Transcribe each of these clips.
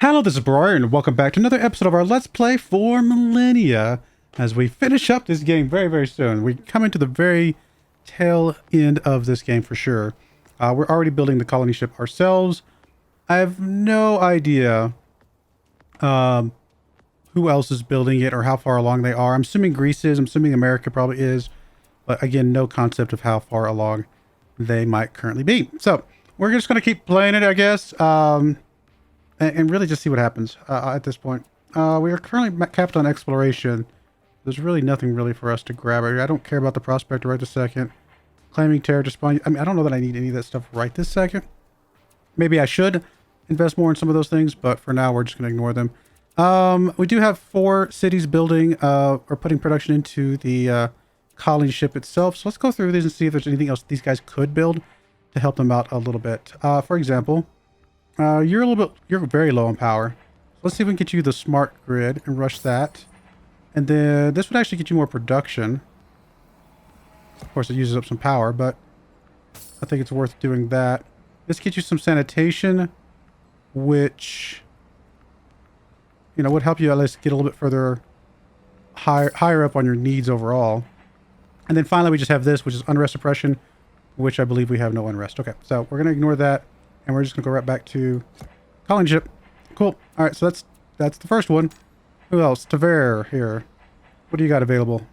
Hello, this is Broyar, and welcome back to another episode of our Let's Play for Millennia. As we finish up this game very, very soon. We come into the very tail end of this game for sure. We're already building the colony ship ourselves. I have no idea who else is building it or how far along they are. I'm assuming Greece is. I'm assuming America probably is. But again, no concept of how far along they might currently be. So, we're just going to keep playing it, I guess. And really just see what happens at this point. We are currently capped on exploration. There's really nothing really for us to grab. I don't care about the prospector right this second. Claiming terror to spawn. I mean, I don't know that I need any of that stuff right this second. Maybe I should invest more in some of those things, but for now we're just going to ignore them. We do have 4 cities building or putting production into the colony ship itself. So let's go through these and see if there's anything else these guys could build to help them out a little bit. For example, you're very low on power. So let's see if we can get you the smart grid and rush that. And then this would actually get you more production. Of course, it uses up some power, but I think it's worth doing that. This gets you some sanitation, which, you know, would help you at least get a little bit further higher up on your needs overall. And then finally, we just have this, which is unrest suppression, which I believe we have no unrest. Okay, so we're going to ignore that. And we're just going to go right back to colony ship. Cool. All right, so that's the first one. Who else? Tavere here. What do you got available?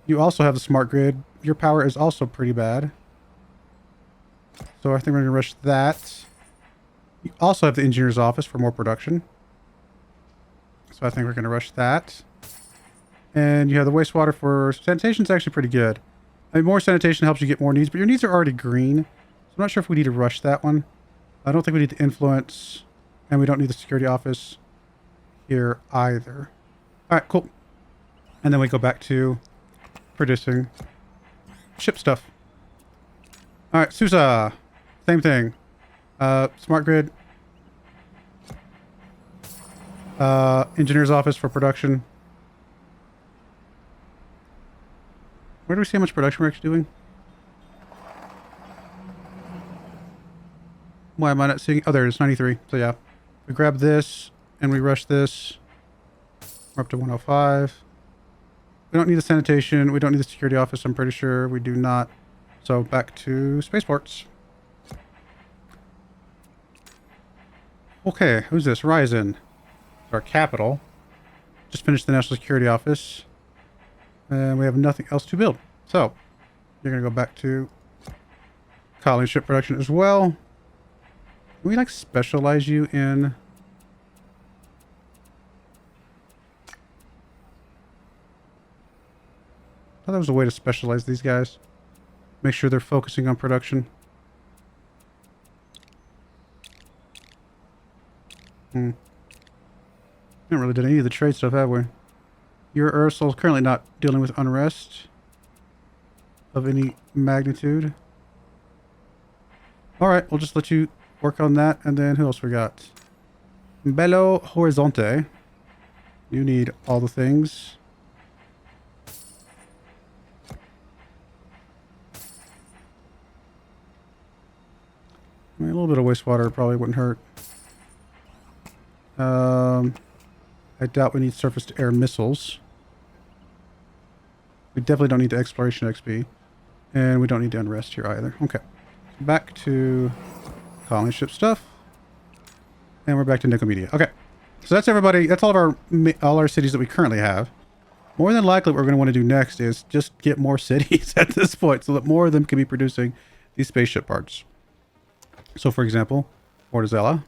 You also have the smart grid. Your power is also pretty bad. So I think we're going to rush that. You also have the engineer's office for more production. So I think we're going to rush that. And you have the wastewater for sanitation. Is actually pretty good. I mean, more sanitation helps you get more needs, but your needs are already green. So I'm not sure if we need to rush that one. I don't think we need the influence, and we don't need the security office here either. All right, cool. And then we go back to producing ship stuff. All right, Susa, same thing. Smart grid. Engineer's office for production. Where do we see how much production we're actually doing? Why am I not seeing? Oh, there it is, 93. So yeah, we grab this and we rush this. We're up to 105. We don't need the sanitation. We don't need the security office. I'm pretty sure we do not. So back to spaceports. Okay, who's this? Ryzen. Our capital. Just finished the national security office. And we have nothing else to build. So you're going to go back to colony ship production as well. Can we, like, specialize you in... I thought there was a way to specialize these guys. Make sure they're focusing on production. Haven't really done any of the trade stuff, have we? Your Ursula is currently not dealing with unrest of any magnitude. Alright, we'll just let you work on that. And then who else we got? Belo Horizonte. You need all the things. I mean, a little bit of wastewater probably wouldn't hurt. I doubt we need surface-to-air missiles. We definitely don't need the exploration XP. And we don't need the unrest here either. Okay. Back to colony ship stuff. And we're back to Nicomedia. Okay. So that's everybody. That's all of our cities that we currently have. More than likely what we're going to want to do next is just get more cities at this point so that more of them can be producing these spaceship parts. So for example, Mortazella.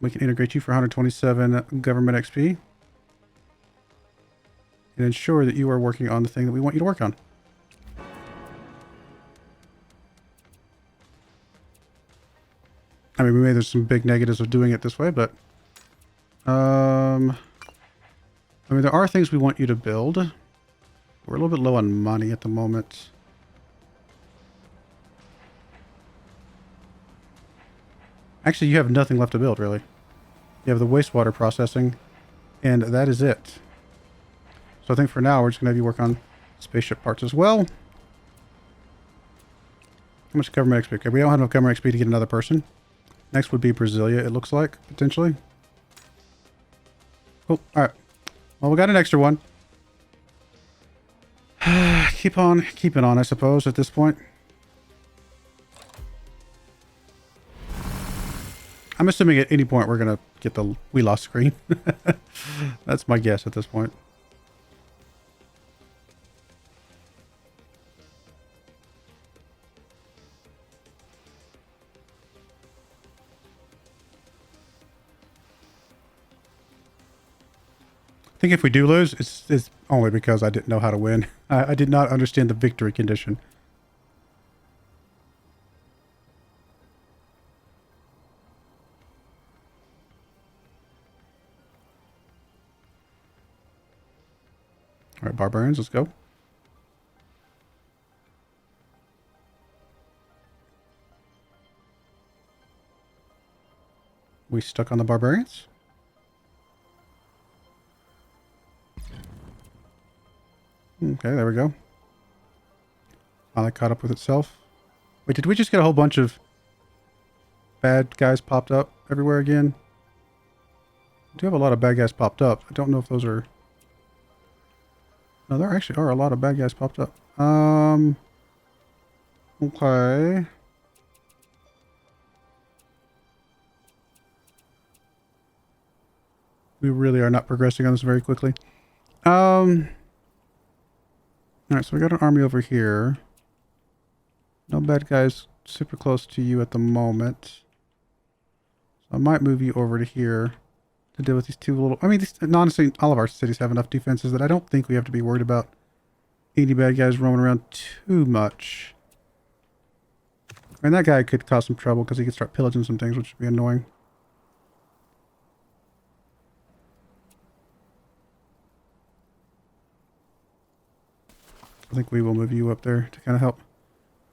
We can integrate you for 127 government XP. And ensure that you are working on the thing that we want you to work on. I mean, there's some big negatives of doing it this way, but... I mean, there are things we want you to build. We're a little bit low on money at the moment. Actually, you have nothing left to build, really. You have the wastewater processing, and that is it. So I think for now, we're just going to have you work on spaceship parts as well. How much government XP? Okay, we don't have enough government XP to get another person. Next would be Brasilia, it looks like, potentially. Cool. Alright. Well, we got an extra one. Keep on keeping on, I suppose, at this point. I'm assuming at any point we're going to get the we lost screen. That's my guess at this point. I think if we do lose, it's only because I didn't know how to win. I did not understand the victory condition. All right, barbarians, let's go. We stuck on the barbarians? Okay, there we go. Finally caught up with itself. Wait, did we just get a whole bunch of bad guys popped up everywhere again? I do have a lot of bad guys popped up. I don't know if those are... No, there actually are a lot of bad guys popped up. Okay. We really are not progressing on this very quickly. Alright, so we got an army over here. No bad guys super close to you at the moment. So I might move you over to here to deal with these two little... I mean, honestly, all of our cities have enough defenses that I don't think we have to be worried about any bad guys roaming around too much. And that guy could cause some trouble because he could start pillaging some things, which would be annoying. I think we will move you up there to kind of help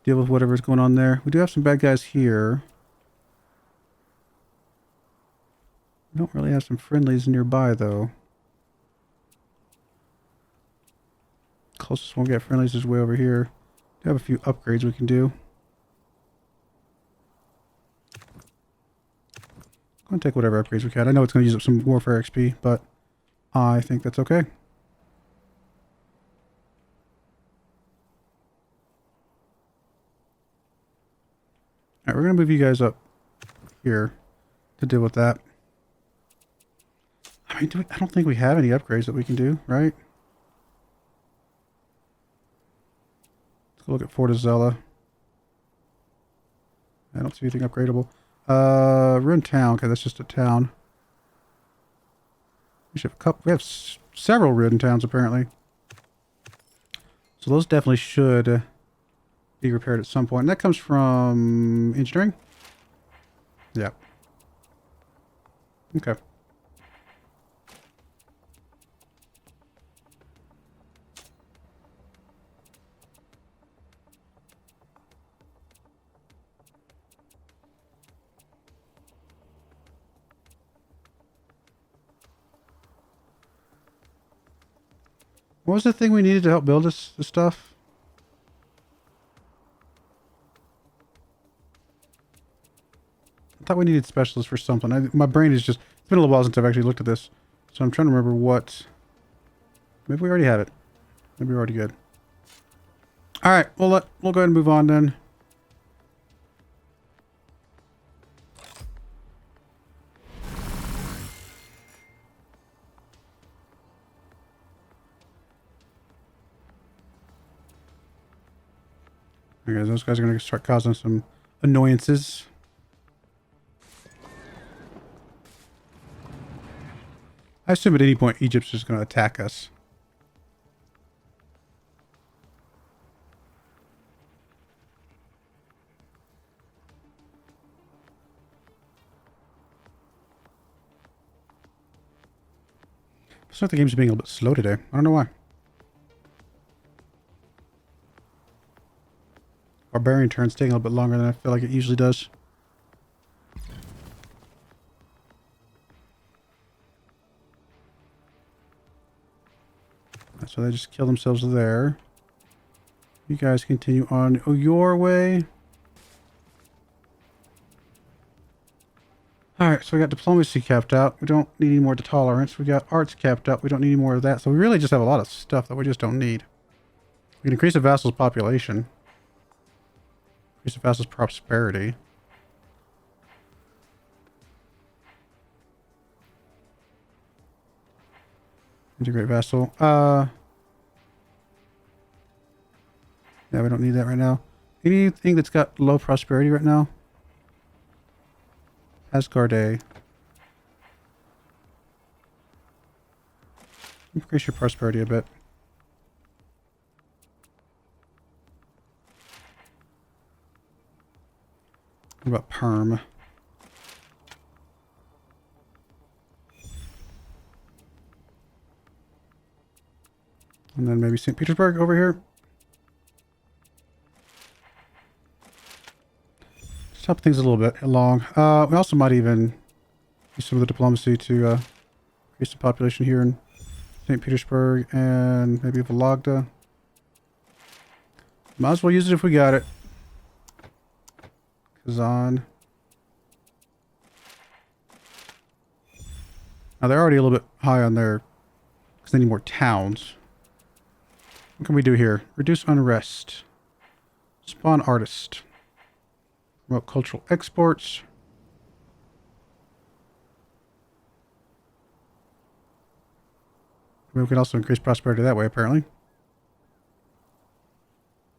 deal with whatever's going on there. We do have some bad guys here. We don't really have some friendlies nearby, though. Closest one we get friendlies is way over here. We have a few upgrades we can do. I'm going to take whatever upgrades we can. I know it's going to use up some warfare XP, but I think that's okay. Alright, we're going to move you guys up here to deal with that. I mean, I don't think we have any upgrades that we can do, right? Let's go look at Fortizella. I don't see anything upgradable. Ruined Town. Okay, that's just a town. We should have a couple. We have several ruined towns, apparently. So those definitely should be repaired at some point. And that comes from engineering? Yeah. Okay. What was the thing we needed to help build this stuff? I thought we needed specialists for something. My brain is just... It's been a little while since I've actually looked at this. So I'm trying to remember what... Maybe we already have it. Maybe we're already good. Alright, we'll go ahead and move on then. Okay, those guys are going to start causing some annoyances. I assume at any point Egypt's just going to attack us. Looks like the game's being a little bit slow today. I don't know why. Barbarian turn's taking a little bit longer than I feel like it usually does. So they just kill themselves there. You guys continue on your way. All right, so we got diplomacy capped out. We don't need any more tolerance. We got arts capped out. We don't need any more of that. So we really just have a lot of stuff that we just don't need. We can increase a vassal's population. Increase the vassal's prosperity. Integrate vassal. Yeah, we don't need that right now. Anything that's got low prosperity right now? Asgard. Increase your prosperity a bit. What about perm? And then maybe St. Petersburg over here. Just help things a little bit along. We also might even use some of the diplomacy to increase the population here in St. Petersburg and maybe Vologda. Might as well use it if we got it. Kazan. Now they're already a little bit high on their, because they need more towns. What can we do here? Reduce unrest. Spawn artist. Promote cultural exports. We can also increase prosperity that way, apparently.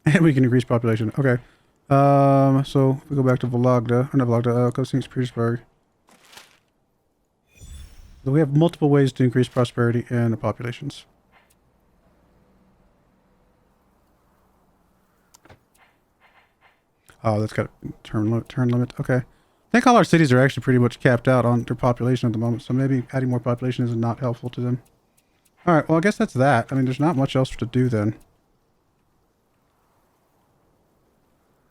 And we can increase population. Okay. So if we go back to Vologda, or not Vologda, go St. Petersburg. So we have multiple ways to increase prosperity and the populations. Oh, that's got a turn limit. Okay. I think all our cities are actually pretty much capped out on their population at the moment, so maybe adding more population is not helpful to them. Alright, well I guess that's that. I mean, there's not much else to do then.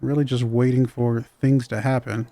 Really just waiting for things to happen.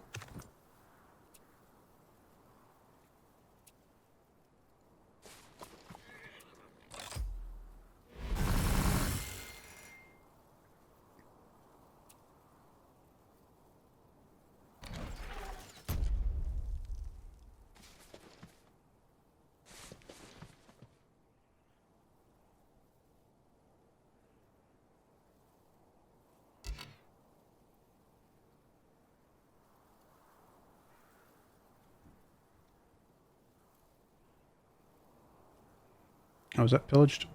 Oh, is that pillaged?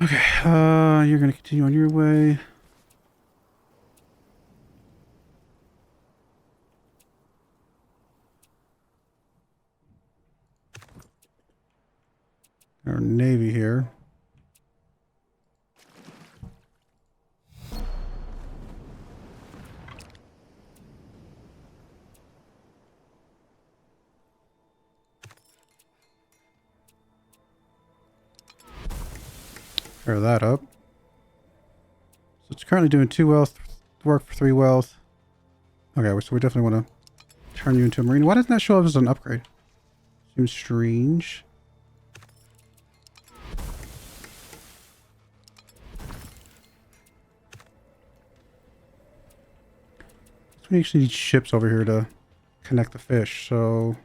Okay, you're gonna continue on your way. Our navy here. Pair that up. So it's currently doing 2 wealth, work for 3 wealth. Okay, so we definitely want to turn you into a marine. Why doesn't that show up as an upgrade? Seems strange. So we actually need ships over here to connect the fish. So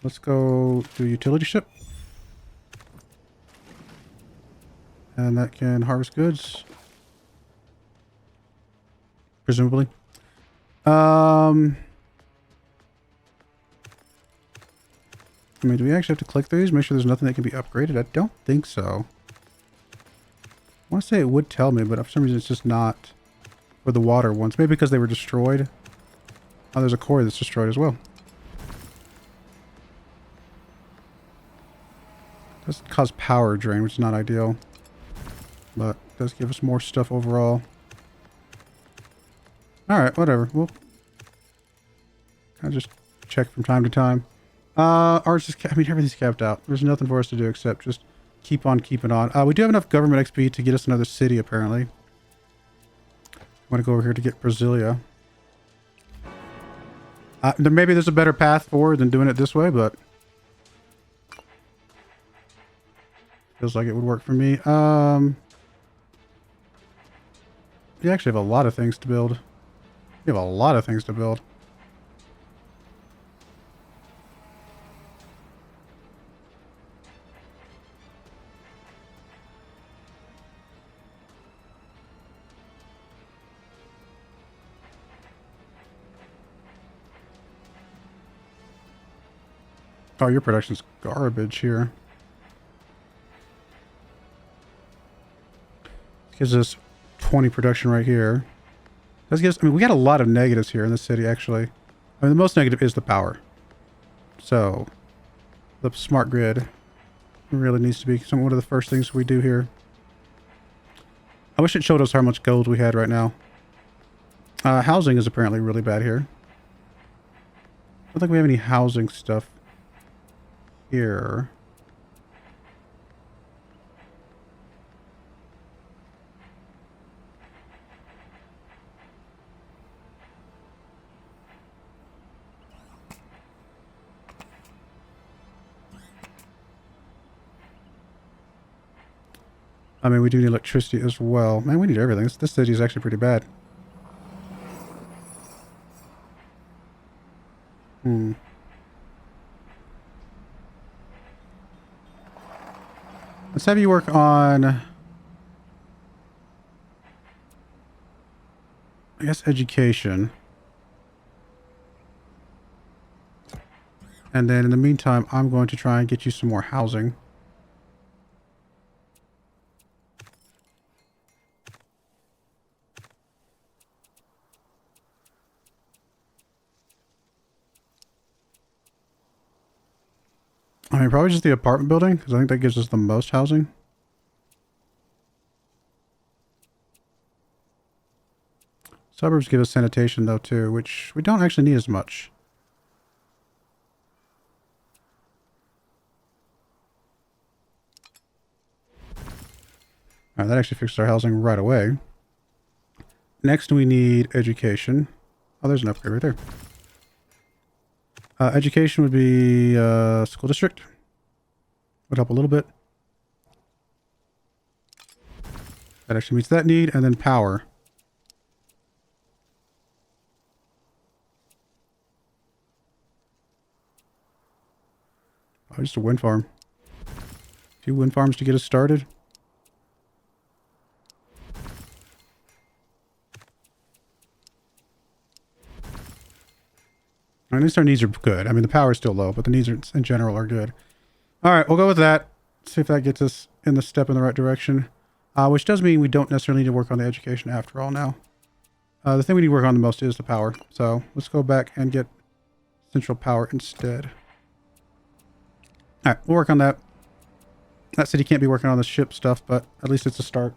let's go do a utility ship. And that can harvest goods. Presumably. I mean, do we actually have to click these? Make sure there's nothing that can be upgraded? I don't think so. I want to say it would tell me, but for some reason it's just not for the water ones. Maybe because they were destroyed. Oh, there's a quarry that's destroyed as well. Does cause power drain, which is not ideal. But it does give us more stuff overall. Alright, whatever. We'll kind of just check from time to time. Arts is, I mean, everything's capped out. There's nothing for us to do except just keep on keeping on. We do have enough government XP to get us another city, apparently. I'm going to go over here to get Brasilia. Maybe there's a better path forward than doing it this way, but Feels like it would work for me. You actually have a lot of things to build. You have a lot of things to build. Oh, your production's garbage here. Gives us 20 production right here. That gives, I mean, we got a lot of negatives here in this city, actually. I mean, the most negative is the power. So, the smart grid really needs to be one of the first things we do here. I wish it showed us how much gold we had right now. Housing is apparently really bad here. I don't think we have any housing stuff here. I mean, we do need electricity as well. Man, we need everything. This city is actually pretty bad. Let's have you work on, I guess, education. And then in the meantime, I'm going to try and get you some more housing. I mean, probably just the apartment building, because I think that gives us the most housing. Suburbs give us sanitation, though, too, which we don't actually need as much. Alright, that actually fixed our housing right away. Next, we need education. Oh, there's an upgrade right there. Education would be school district. Would help a little bit. That actually meets that need. And then power. Oh, just a wind farm. A few wind farms to get us started. At least our needs are good. I mean, the power is still low, but the needs are, in general are good. All right, we'll go with that. See if that gets us in the step in the right direction. Which does mean we don't necessarily need to work on the education after all now. The thing we need to work on the most is the power. So let's go back and get central power instead. All right, we'll work on that. That city can't be working on the ship stuff, but at least it's a start.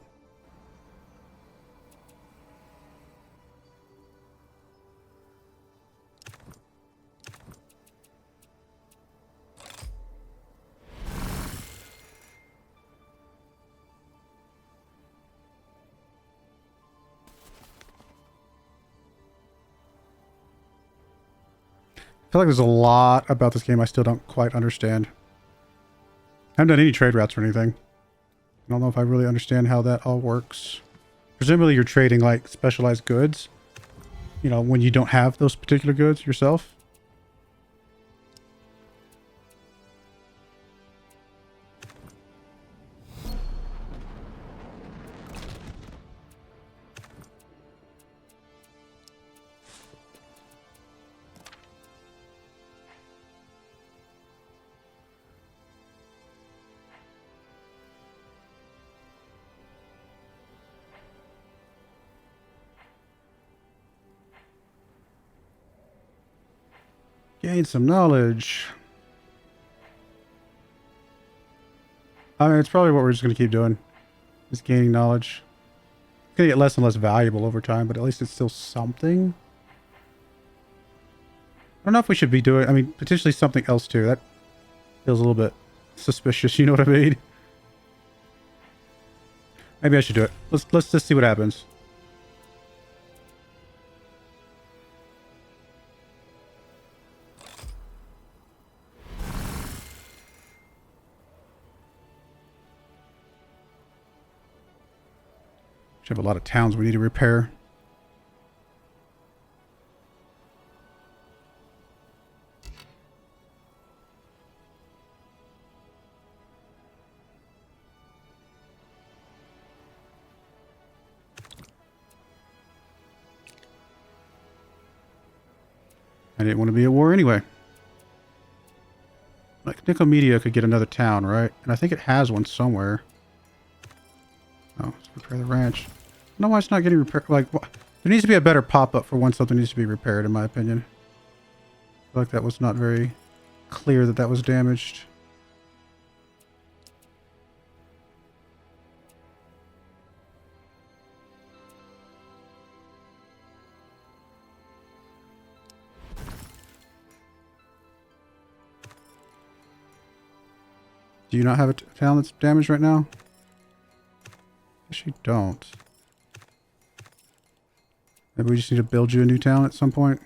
I feel like there's a lot about this game I still don't quite understand. I haven't done any trade routes or anything. I don't know if I really understand how that all works. Presumably you're trading like specialized goods, you know, when you don't have those particular goods yourself. Gain some knowledge. I mean, it's probably what we're just going to keep doing. Just gaining knowledge. It's going to get less and less valuable over time, but at least it's still something. I don't know if we should be doing, I mean, potentially something else too. That feels a little bit suspicious, you know what I mean? Maybe I should do it. Let's just see what happens. Should have a lot of towns we need to repair. I didn't want to be at war anyway. Like, Nicomedia could get another town, right? And I think it has one somewhere. Oh, let's repair the ranch. I don't know why it's not getting repaired. Like, there needs to be a better pop-up for when something needs to be repaired, in my opinion. I feel like that was not very clear that that was damaged. Do you not have a town that's damaged right now? Guess you don't. Maybe we just need to build you a new town at some point.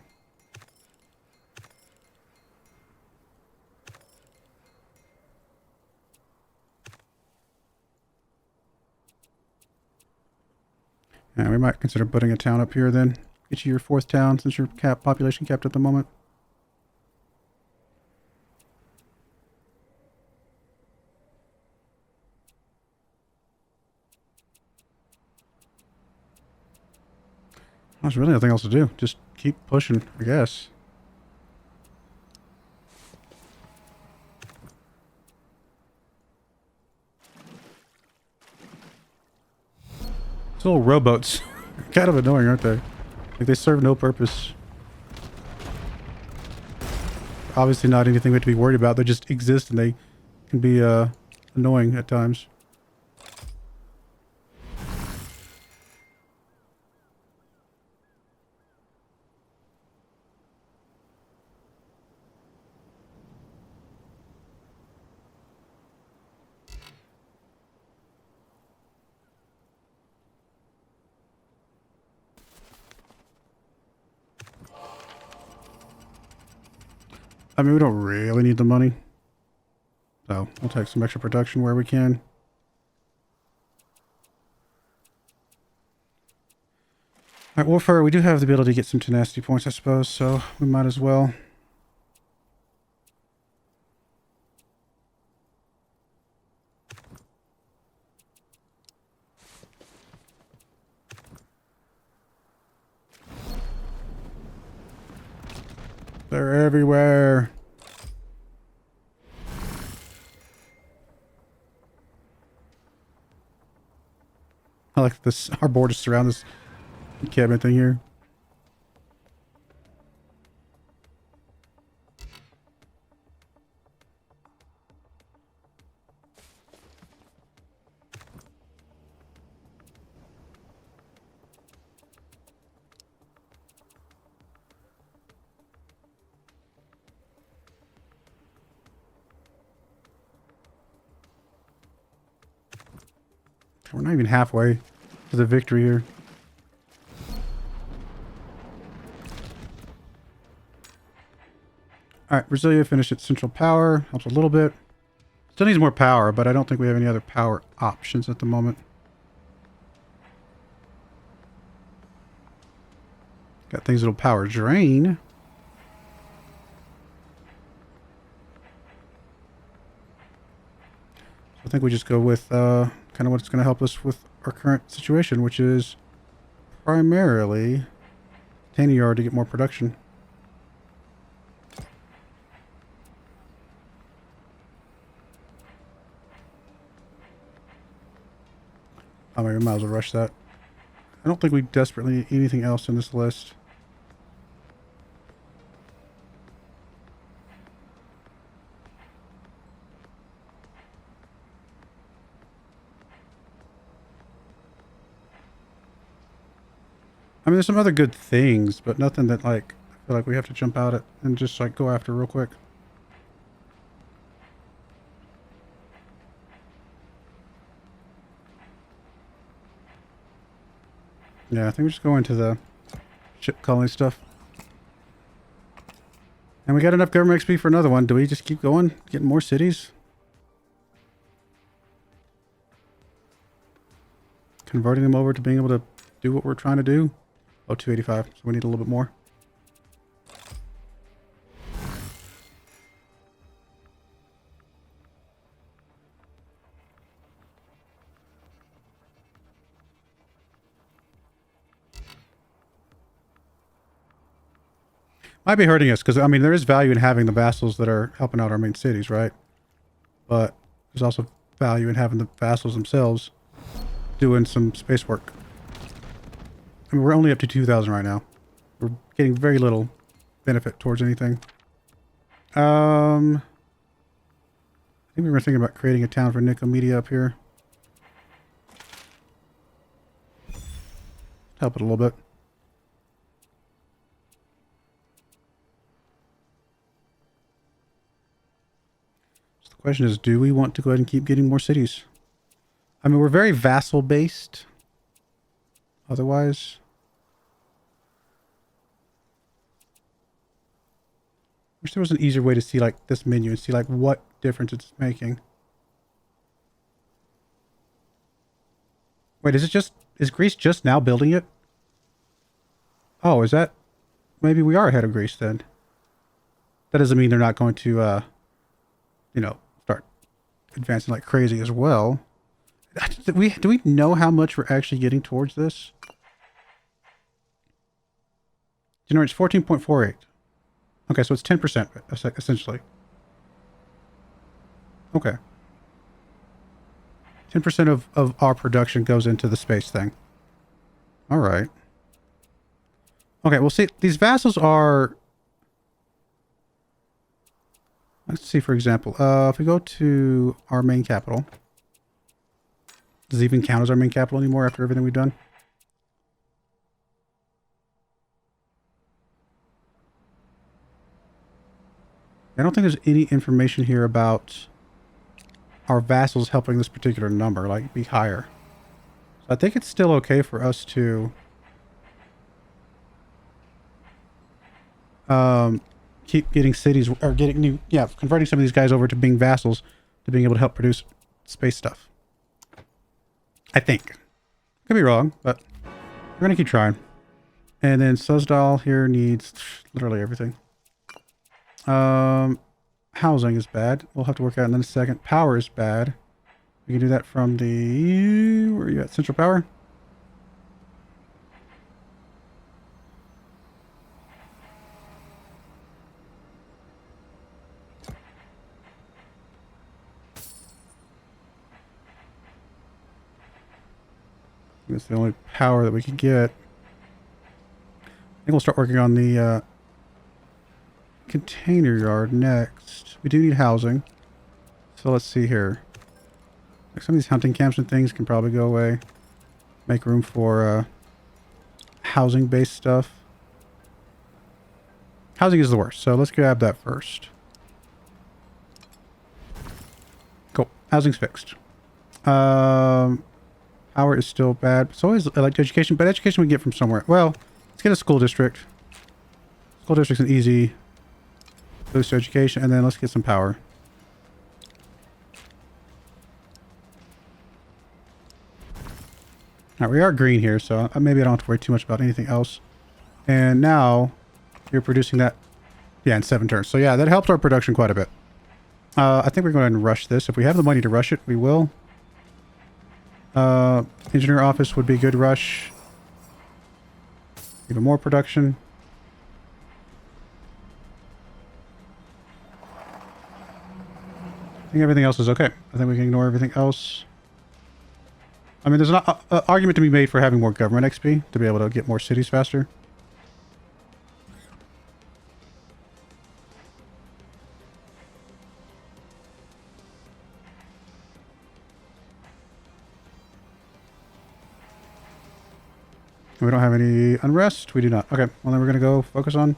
Yeah, we might consider putting a town up here then. Get you your 4th town since you're population capped at the moment. There's really nothing else to do. Just keep pushing, I guess. These little rowboats are kind of annoying, aren't they? Like, they serve no purpose. Obviously not anything we have to be worried about. They just exist and they can be annoying at times. I mean, we don't really need the money. So, we'll take some extra production where we can. Alright, Warfare, we do have the ability to get some tenacity points, I suppose, so we might as well. They're everywhere. I like this. Our borders surround this encampment thing here. We're not even halfway to the victory here. Alright, Brasilia finished its central power. Helps a little bit. Still needs more power, but I don't think we have any other power options at the moment. Got things that'll power drain. So I think we just go with kind of what's going to help us with our current situation, which is primarily Tiny Yard to get more production. I mean, we might as well rush that. I don't think we desperately need anything else in this list. I mean, there's some other good things, but nothing that, like, I feel like we have to jump out at and just, like, go after real quick. Yeah, I think we just go into the ship colony stuff. And we got enough government XP for another one. Do we just keep going? Getting more cities? converting them over to being able to do what we're trying to do. Oh, 285. So we need a little bit more. Might be hurting us because, I mean, there is value in having the vassals that are helping out our main cities, right? But there's also value in having the vassals themselves doing some space work. I mean, we're only up to 2,000 right now. We're getting very little benefit towards anything. I think we were thinking about creating a town for Nicomedia up here. Help it a little bit. So the question is, do we want to go ahead and keep getting more cities? I mean, we're very vassal based. Otherwise, wish there was an easier way to see like this menu and see like what difference it's making. Wait, is Greece just now building it? Oh, is that, maybe we are ahead of Greece then. That doesn't mean they're not going to, you know, start advancing like crazy as well. Do we know how much we're actually getting towards this? Generates 14.48. Okay, so it's 10% essentially. Okay. 10% of our production goes into the space thing. All right. Okay, well, see, these vassals are... Let's see, for example, if we go to our main capital... Does it even count as our main capital anymore after everything we've done? I don't think there's any information here about our vassals helping this particular number, like, be higher. So I think it's still okay for us to keep getting cities, or getting new, converting some of these guys over to being vassals, to being able to help produce space stuff. I think. Could be wrong, but we're going to keep trying. And then Suzdal here needs literally everything. Housing is bad. We'll have to work out in a second. Power is bad. We can do that from the... Where are you at? Central Power? That's the only power that we can get. I think we'll start working on the container yard next. We do need housing. So let's see here. Like some of these hunting camps and things can probably go away. Make room for housing-based stuff. Housing is the worst, so let's grab that first. Cool. Housing's fixed. Power is still bad. So is like education, but education we get from somewhere. Well, let's get a school district. School district's an easy boost to education, and then let's get some power. Alright, we are green here, so maybe I don't have to worry too much about anything else. And now you're producing that, yeah, in 7 turns. So yeah, that helped our production quite a bit. I think we're going to rush this. If we have the money to rush it, we will. Engineer office would be a good rush. Even more production. I think everything else is okay. I think we can ignore everything else. I mean, there's an argument to be made for having more government XP to be able to get more cities faster. We don't have any unrest. We do not. Okay, well then we're going to go focus on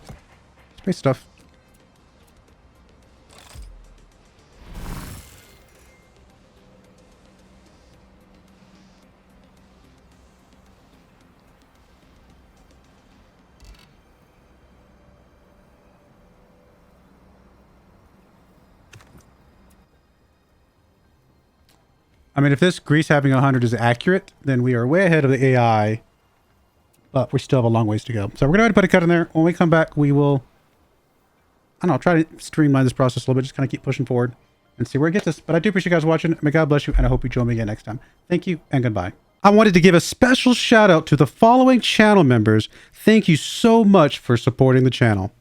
space stuff. I mean, if this grease having 100 is accurate, then we are way ahead of the AI. But we still have a long ways to go. So we're going to put a cut in there. When we come back, we will, I don't know, try to streamline this process a little bit. Just kind of keep pushing forward and see where it gets us. But I do appreciate you guys watching. May God bless you, and I hope you join me again next time. Thank you, and goodbye. I wanted to give a special shout out to the following channel members. Thank you so much for supporting the channel.